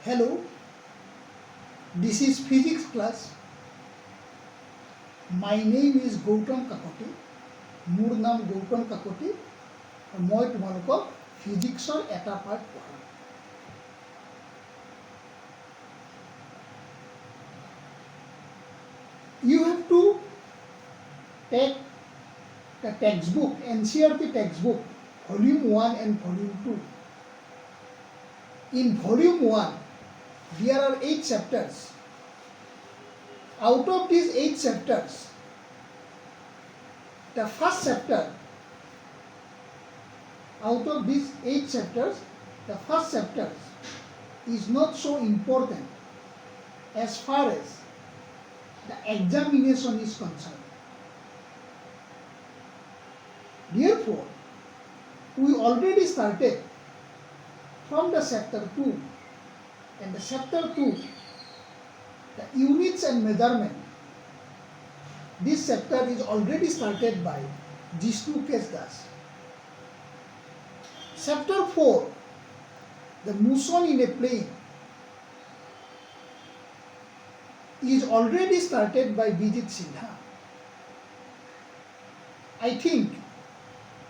Hello, this is physics class. My name is Gautam Kakati. মোৰ নাম গৌতম কাকতি আৰু মই তোমালোকক ফিজিক্সৰ এটা পাৰ্ট পঢ়াম। You have to take the textbook, NCERT textbook, volume 1 and volume 2. In volume 1, there are 8 chapters. Out of these 8 chapters, the first chapter, out of these 8 chapters, the first chapter is not so important as far as the examination is concerned. Therefore, we already started from the chapter 2, and the chapter 2, the units and measurement. This chapter is already started by HS-01. Chapter 4, the motion in a plane, is already started by Vijit Sinha. I think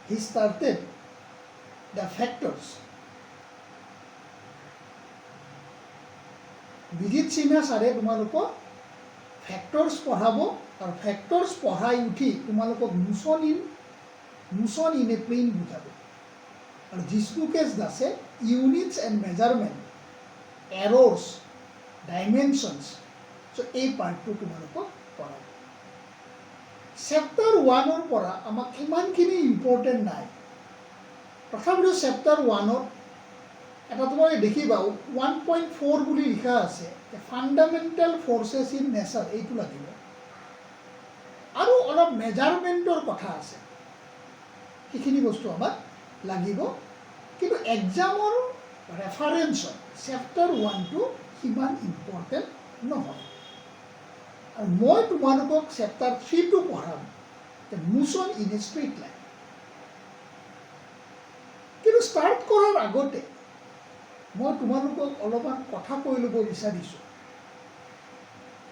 he started the factors. Vijit Sinha sare tumaloko factors পঢ়াব আৰু factors পঢ়াই উঠি তোমালোকক motion in a plane বুজাব আৰু HS-01 দাসে units and measurement, errors, dimensions, so এই পাৰ্টটো তোমালোকক পঢ়াব। চেপ্টাৰ 1 পৰা আমাক ইমানখিনি ইম্পৰ্টেণ্ট নাই, তথাপিও চেপ্টাৰ 1 এটা তোমালোকে দেখিবা 1.4 বুলি লিখা আছে, ফাণ্ডামেণ্টেল ফৰ্চেছ ইন নেচাৰ, এইটো লাগিব আৰু অলপ মেজাৰমেণ্টৰ কথা আছে, সেইখিনি বস্তু আমাক লাগিব। কিন্তু এক্সামৰ ৰেফাৰেঞ্চত চেপ্টাৰ 1টো সিমান ইম্পৰ্টেণ্ট নহয়। আৰু মই তোমালোকক চেপ্টাৰ 3টো পঢ়াম, motion in a straight line. কিন্তু ষ্টাৰ্ট কৰাৰ আগতে মই তোমালোকক অলপমান কথা কৈ ল'ব বিচাৰিছোঁ।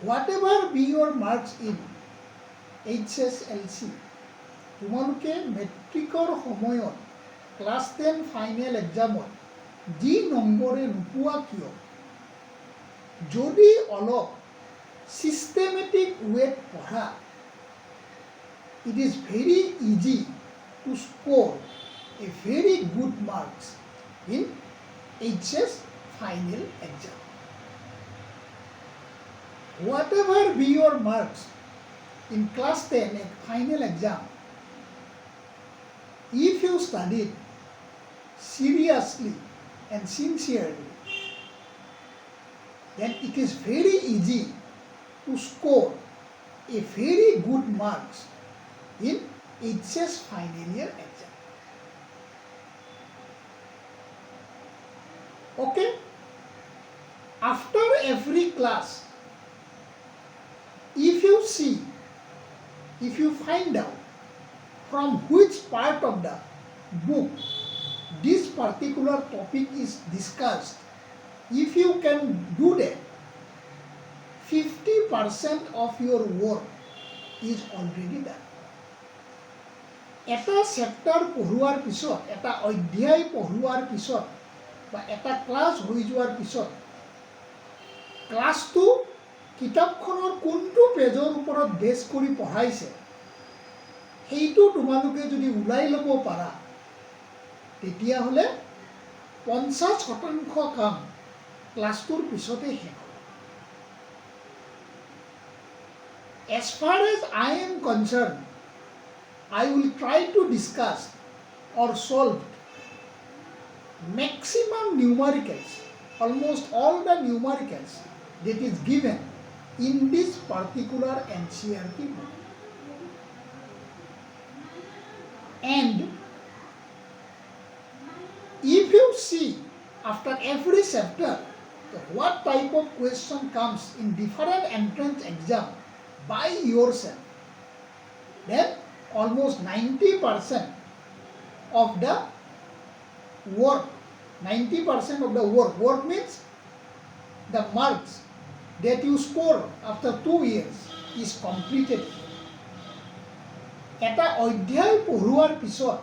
Whatever be your marks in HSLC, তোমালোকে মেট্ৰিকৰ সময়ত ক্লাছ 10 ফাইনেল এক্সামত যি নম্বৰে নোপোৱা কিয়, যদি অলপ চিষ্টেমেটিক ৱেত পঢ়া, it is very easy to score A very good marks in HS final exam. Whatever be your marks in class 10 final exam, if you studied seriously and sincerely, then it is very easy to score a very good marks in HS final year exam. Okay? After every class, if you find out from which part of the book this particular topic is discussed, if you can do that, 50% of your work is already done. এটা chapter পঢ়োৱাৰ পিছত, এটা অধ্যায় পঢ়োৱাৰ পিছত বা এটা class হৈ যোৱাৰ পিছত ক্লাছটো কিতাপখনৰ কোনটো পেজৰ ওপৰত বেছ কৰি পঢ়াইছে সেইটো তোমালোকে যদি ওলাই ল'ব পাৰা, তেতিয়াহ'লে 50% কাম ক্লাছটোৰ পিছতে শেষ হ'ব। As far as I am concerned, I will try to discuss or solve maximum numericals, almost all the numericals that is given in this particular NCERT book. And if you see after every chapter what type of question comes in different entrance exam by yourself, then almost 90% of the work, 90% of the work means the marks that you score after 2 years is completed. এটা অধ্যায় পঢ়োৱাৰ পিছত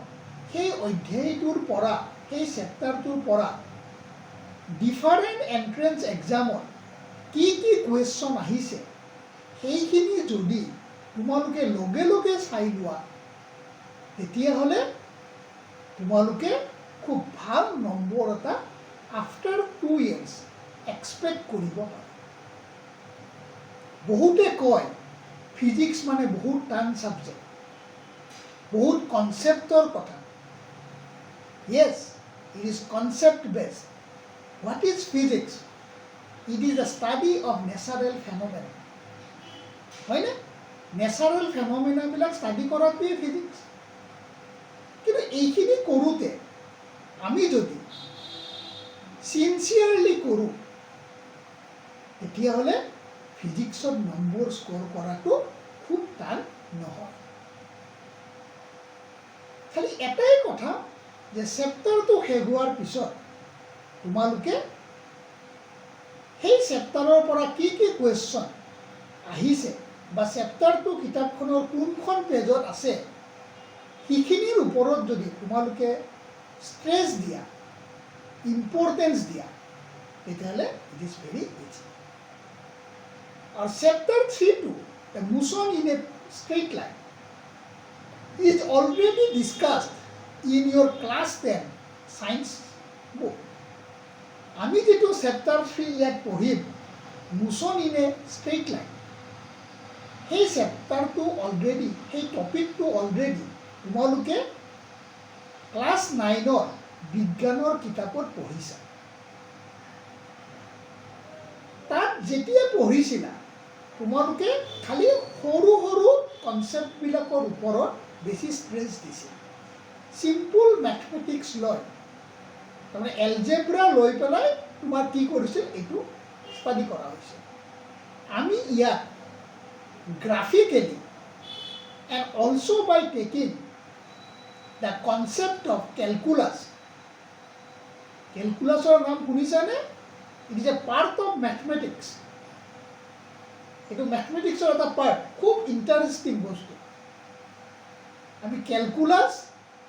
সেই অধ্যায়টোৰ পৰা সেই চেপ্টাৰটোৰ পৰা different entrance এক্সামত কি কি কুৱেশ্যন আহিছে সেইখিনি যদি তোমালোকে লগে লগে চাই লোৱা তেতিয়াহ'লে তোমালোকে খুব ভাল নম্বৰ এটা আফটাৰ 2 years এক্সপেক্ট কৰিব পাৰা। বহুতে কয় ফিজিক্স মানে বহুত টান ছাবজেক্ট, বহুত কনচেপ্টৰ কথা। Yes, it is concept based. What is physics? It is the study of natural phenomena. হয়নে? নেচাৰেল ফেনমেনাবিলাক ষ্টাডি কৰাটোৱেই ফিজিক্স। কিন্তু এইখিনি কৰোঁতে আমি যদি চিনচিয়াৰলি কৰোঁ তেতিয়াহ'লে ফিজিক্সত নম্বৰ স্ক'ৰ কৰাটো খুব টান নহয়। খালি এটাই কথা যে চেপ্টাৰটো শেষ হোৱাৰ পিছত তোমালোকে সেই চেপ্টাৰৰ পৰা কি কি কুৱেশ্যন আহিছে বা চেপ্টাৰটো কিতাপখনৰ কোনখন পেজত আছে সেইখিনিৰ ওপৰত যদি তোমালোকে ষ্ট্ৰেছ দিয়া, ইম্পৰ্টেঞ্চ দিয়া, তেতিয়াহ'লে ইট ইজ ভেৰি ইজি। আৰু চেপ্টাৰ 3টো a motion in a straight line is already discussed in your class 10 science book. আমি যেটো চেপ্টাৰ 3 ইয়াত পঢ়িম motion in a straight line, সেই চেপ্টাৰটো অলৰেডি, সেই টপিকটো অলৰেডি তোমালোকে ক্লাছ 9ৰ বিজ্ঞানৰ কিতাপত পঢ়িছা। তাত যেতিয়া পঢ়িছিলা তোমালোকে খালি সৰু সৰু কনচেপ্টবিলাকৰ ওপৰত বেছি ষ্ট্ৰেছ দিছিল। চিম্পল মেথমেটিক্স লৈ তাৰমানে এলজেব্ৰা লৈ পেলাই তোমাৰ কি কৰিছিল এইটো ষ্টাডি কৰা হৈছিল। আমি ইয়াত graphically and also' by taking the concept of calculus. কেলকুলাছৰ নাম শুনিছানে? It is a part of mathematics. এইটো মেথমেটিক্সৰ এটা পাৰ্ট, খুব ইণ্টাৰেষ্টিং বস্তু। আমি কেলকুলাছ,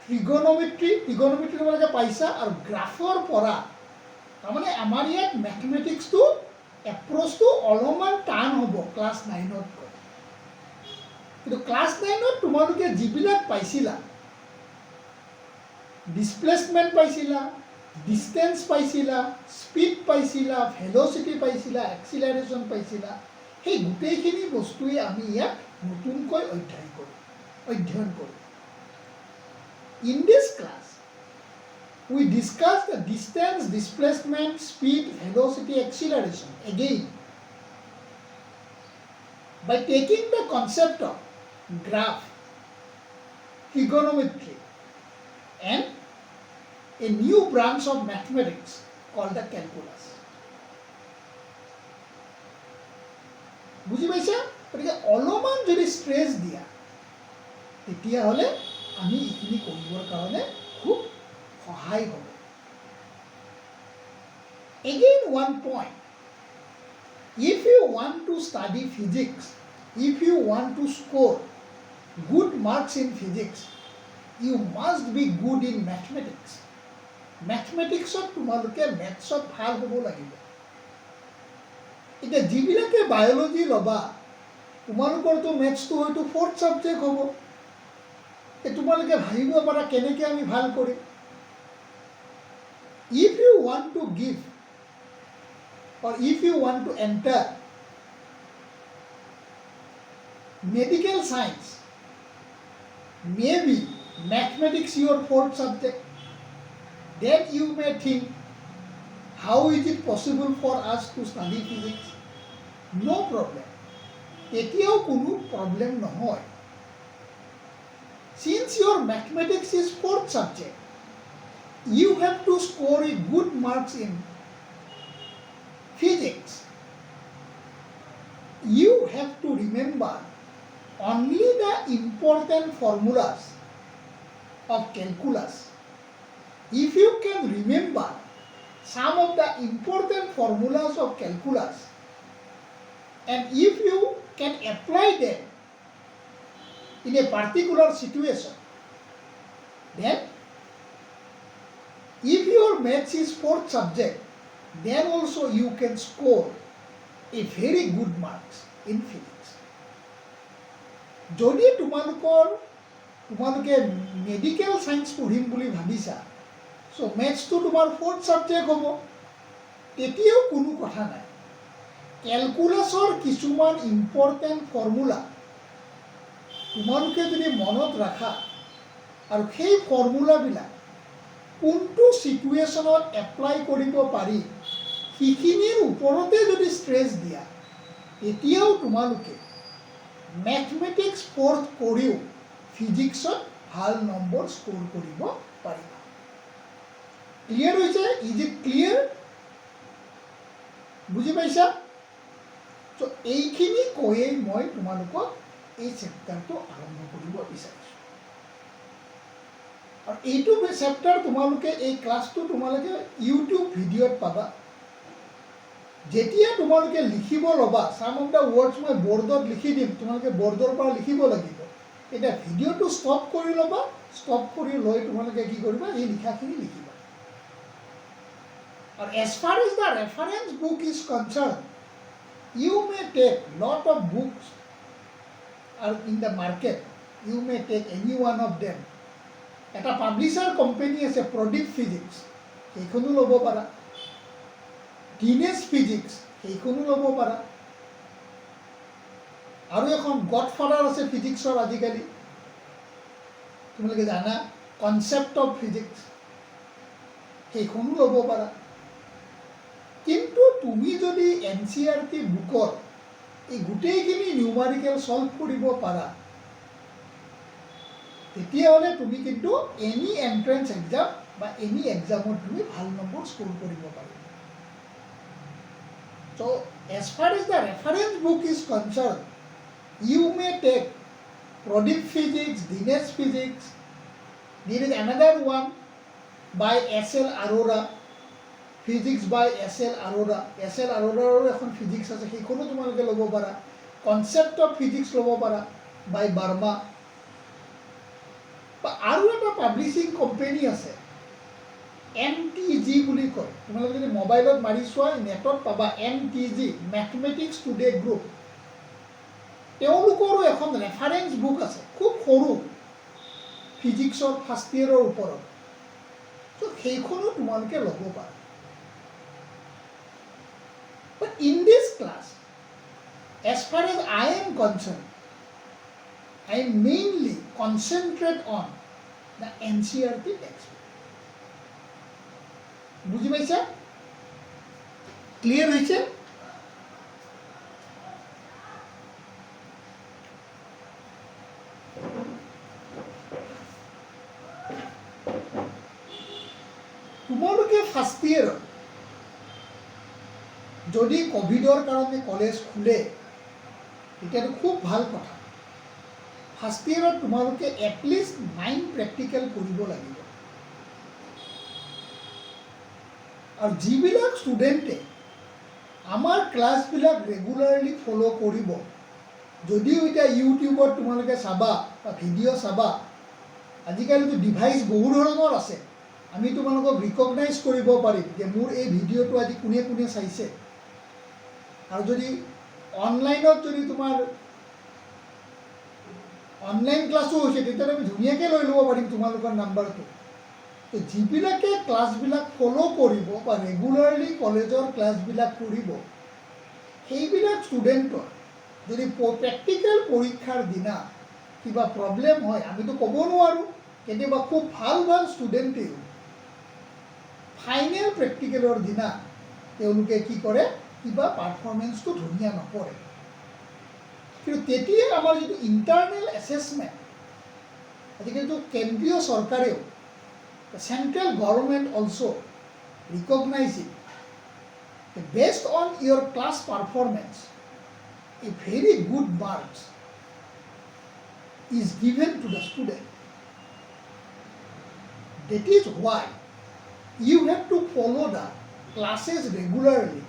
ট্ৰিগনমেট্ৰি তোমালোকে পাইছা, আৰু গ্ৰাফৰ পৰা তাৰমানে আমাৰ ইয়াত মেথমেটিক্সটো এপ্ৰ'চটো অলপমান টান হ'ব ক্লাছ 9তকৈ। কিন্তু ক্লাছ 9ত তোমালোকে যিবিলাক পাইছিলা, ডিছপ্লেচমেণ্ট পাইছিলা, ডিষ্টেঞ্চ পাইছিলা, স্পীড পাইছিলা, ভেল'চিটি পাইছিলা, এক্সিলাৰেশ্যন পাইছিলা, সেই গোটেইখিনি বস্তুৱে আমি ইয়াত নতুনকৈ অধ্যয়ন কৰোঁ। In this class, we discuss the distance, displacement, speed, velocity, acceleration again by taking the concept of graph, trigonometry, and a new branch of mathematics called the calculus. বুজি পাইছা? গতিকে অলপমান যদি ষ্ট্ৰেছ দিয়া তেতিয়াহ'লে আমি এইখিনি কৰিবৰ কাৰণে খুব সহায় হ'ব। Again one point, if you want to study physics, if you want to score good marks in physics, you must be good in mathematics. Mathematicsত তোমালোকে মেথছত ভাল হ'ব লাগিব। এতিয়া যিবিলাকে বায়'লজি ল'বা তোমালোকৰতো মেথছটো হয়তো 4th ছাবজেক্ট হ'ব। তোমালোকে ভাবিব পাৰা কেনেকৈ আমি ভাল কৰিম। If you want to give or if you want to enter medical science, maybe mathematics your 4th subject, then you may think, how is it possible for us to study physics? No problem. এতিয়াও কোনো problem নহয়। Since your mathematics is 4th subject, you have to score a good marks in physics. You have to remember only the important formulas of calculus. If you can remember some of the important formulas of calculus, and if you can apply them in a particular situation, then if your maths is fourth subject, then also you can score a very good marks in physics. যদি তোমালোকে medical science পঢ়িম বুলি ভাবিছা, so মেথছটো তোমাৰ fourth subject হ'ব, তেতিয়াও কোনো কথা নাই। ক্যালকুলাসৰ কিছুমান ইম্পৰ্টেণ্ট ফৰ্মুলা তোমালোকে যদি মনত ৰাখা আৰু সেই ফৰ্মুলাবিলাক কোনটো সিচুৱেশ্যনত এপ্লাই কৰিব পাৰি সেইখিনিৰ ওপৰতে যদি ষ্ট্ৰেছ দিয়া, তেতিয়াও তোমালোকে মেথমেটিক্স ফ'ৰ্থ কৰিও ফিজিক্সত ভাল নম্বৰ স্ক'ৰ কৰিব পাৰিবা। ক্লিয়াৰ হৈছে? Is it clear? বুজি পাইছা? চ' এইখিনি কৈয়ে মই তোমালোকক এই চেপ্টাৰটো আৰম্ভ কৰিব বিচাৰিছোঁ। আৰু এইটো চেপ্টাৰ তোমালোকে এই ক্লাছটো তোমালোকে ইউটিউব ভিডিঅ'ত পাবা। যেতিয়া তোমালোকে লিখিব ল'বা, সাম অফ দ্য ৱৰ্ডছ মই বৰ্ডত লিখি দিম, তোমালোকে বৰ্ডৰ পৰা লিখিব লাগিব। এতিয়া ভিডিঅ'টো ষ্টপ কৰি ল'বা, ষ্টপ কৰি লৈ তোমালোকে কি কৰিবা, এই লিখাখিনি লিখিবা। আৰু as far as the reference book is concern, you may take lot of books আৰু in the market, you may take any one of them. এটা পাব্লিছাৰ কোম্পানী আছে প্ৰদীপ ফিজিক্স, সেইখনো ল'ব পাৰা। টিনেজ ফিজিক্স, সেইখনো ল'ব পাৰা। আৰু এখন গডফাদাৰ আছে ফিজিক্সৰ আজিকালি, তোমালোকে জানা, কনচেপ্ট অফ ফিজিক্স, সেইখনো ল'ব পাৰা। কিন্তু তুমি যদি NCERT বুকৰ এই গোটেইখিনি নিউমাৰিকেল সলভ কৰিব পাৰা, তেতিয়াহ'লে তুমি কিন্তু এনি এন্ট্ৰেন্স এক্সাম বা এনি এক্সামত তুমি ভাল নম্বৰ স্ক'ৰ কৰিব পাৰিবা। So, as far as the reference book is concerned, you may take Pradeep Physics, Dinesh Physics. There is another one by S.L. Arora, Physics by S.L. Arora. S.L. Arora এখন physics আছে, সেইখনো তোমালোকে ল'ব পাৰা। Concept of Physics ল'ব পাৰা by Barma। বা আৰু এটা পাব্লিছিং কোম্পানী আছে, MTG বুলি কয়। তোমালোকে যদি মোবাইলত মাৰি চোৱা, নেটত পাবা MTG, মেথমেটিক্স টুডে গ্ৰুপ। তেওঁলোকৰো এখন ৰেফাৰেঞ্চ বুক আছে, খুব সৰু, ফিজিক্সৰ ফাৰ্ষ্ট ইয়েৰৰ ওপৰত। ত' সেইখনো তোমালোকে ল'ব পাৰা। But in this class, as far as I am concerned, I mainly concentrate on the NCERT text. বুজি পাইছা? ক্লিয়াৰ হৈছে? তোমালোকে ফাৰ্ষ্ট ইয়েৰত যদি কোভিডৰ কাৰণে কলেজ খোলে, তেতিয়াতো খুব ভাল কথা। ফাৰ্ষ্ট ইয়েৰত তোমালোকে এটলিষ্ট 9 প্ৰেক্টিকেল কৰিব লাগিব। আৰু যিবিলাক ষ্টুডেণ্টে আমাৰ ক্লাছবিলাক ৰেগুলাৰলি ফ'ল' কৰিব, যদিও এতিয়া ইউটিউবত তোমালোকে চাবা বা ভিডিঅ' চাবা, আজিকালিতো ডিভাইচ বহু ধৰণৰ আছে, আমি তোমালোকক ৰিকগনাইজ কৰিব পাৰিম যে মোৰ এই ভিডিঅ'টো আজি কোনে কোনে চাইছে। আৰু যদি অনলাইনত যদি তোমাৰ অনলাইন ক্লাছো হৈছে, তেতিয়াহ'লে আমি ধুনীয়াকৈ লৈ ল'ব পাৰিম তোমালোকৰ নাম্বাৰটো। তো যিবিলাকে ক্লাছবিলাক ফ'ল' কৰিব বা ৰেগুলাৰলি কলেজৰ ক্লাছবিলাক কৰিব, সেইবিলাক ষ্টুডেণ্টৰ যদি প্ৰেক্টিকেল পৰীক্ষাৰ দিনা কিবা প্ৰব্লেম হয়, আমিতো ক'ব নোৱাৰোঁ। কেতিয়াবা খুব ভাল ভাল ষ্টুডেণ্টেও ফাইনেল প্ৰেক্টিকেলৰ দিনা তেওঁলোকে কি কৰে, কিবা পাৰফৰ্মেঞ্চটো ধুনীয়া নকৰে। কিন্তু তেতিয়া আমাৰ যিটো ইণ্টাৰনেল এছেছমেণ্ট, আজিকালিতো কেন্দ্ৰীয় চৰকাৰেও, central government also recognize it. Based on your class performance, a very good marks is given to the student. That is why you have to follow the classes regularly,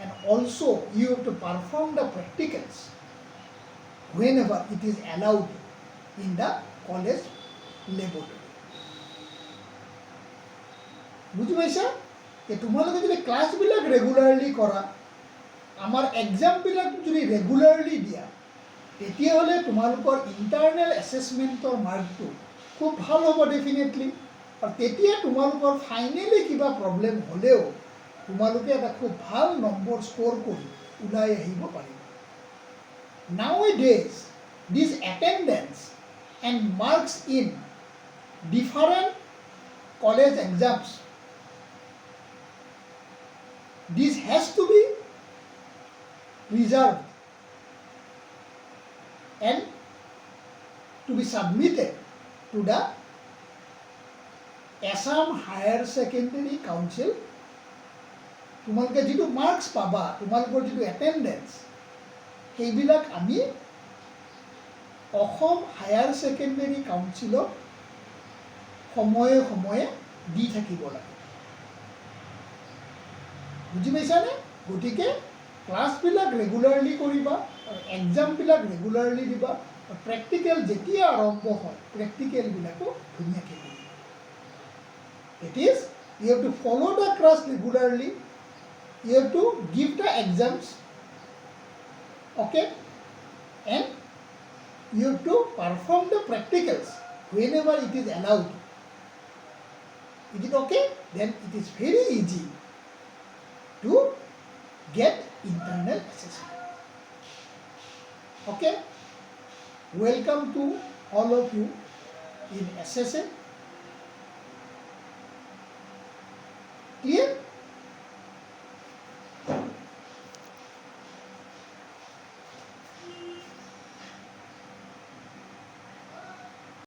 and also you have to perform the practicals whenever it is allowed in the college laboratory. বুজি পাইছা যে তোমালোকে যদি ক্লাছবিলাক regularly কৰা, আমাৰ এক্সামবিলাক যদি regularly দিয়া, তেতিয়াহ'লে তোমালোকৰ ইণ্টাৰনেল এছেছমেণ্টৰ মাৰ্কটো খুব ভাল হ'ব ডেফিনেটলি। আৰু তেতিয়া তোমালোকৰ ফাইনেলি কিবা প্ৰব্লেম হ'লেও তোমালোকে এটা খুব ভাল নম্বৰ স্ক'ৰ কৰি ওলাই আহিব পাৰিবা। Nowadays, this attendance and marks in different college exams, this has to be preserved and to be submitted to the Assam Higher Secondary Council. তোমালোকে যিটো মাৰ্কছ পাবা, তোমালোকৰ যিটো এটেণ্ডেঞ্চ, সেইবিলাক আমি অসম হায়াৰ ছেকেণ্ডেৰী কাউন্সিলক সময়ে সময়ে দি থাকিব লাগে। বুজি পাইছানে? গতিকে ক্লাছবিলাক ৰেগুলাৰলি কৰিবা আৰু এক্সামবিলাক ৰেগুলাৰলি দিবা, আৰু প্ৰেক্টিকেল যেতিয়া আৰম্ভ হয় প্ৰেক্টিকেলবিলাকো ধুনীয়াকৈ কৰিবা। It is you have to follow' the class regularly, you have to give the exams, okay, and you have to perform the practicals whenever it is allowed. Is it okay? Then it is very easy to get internal assessment. Okay? Welcome to all of you in SSA. Clear?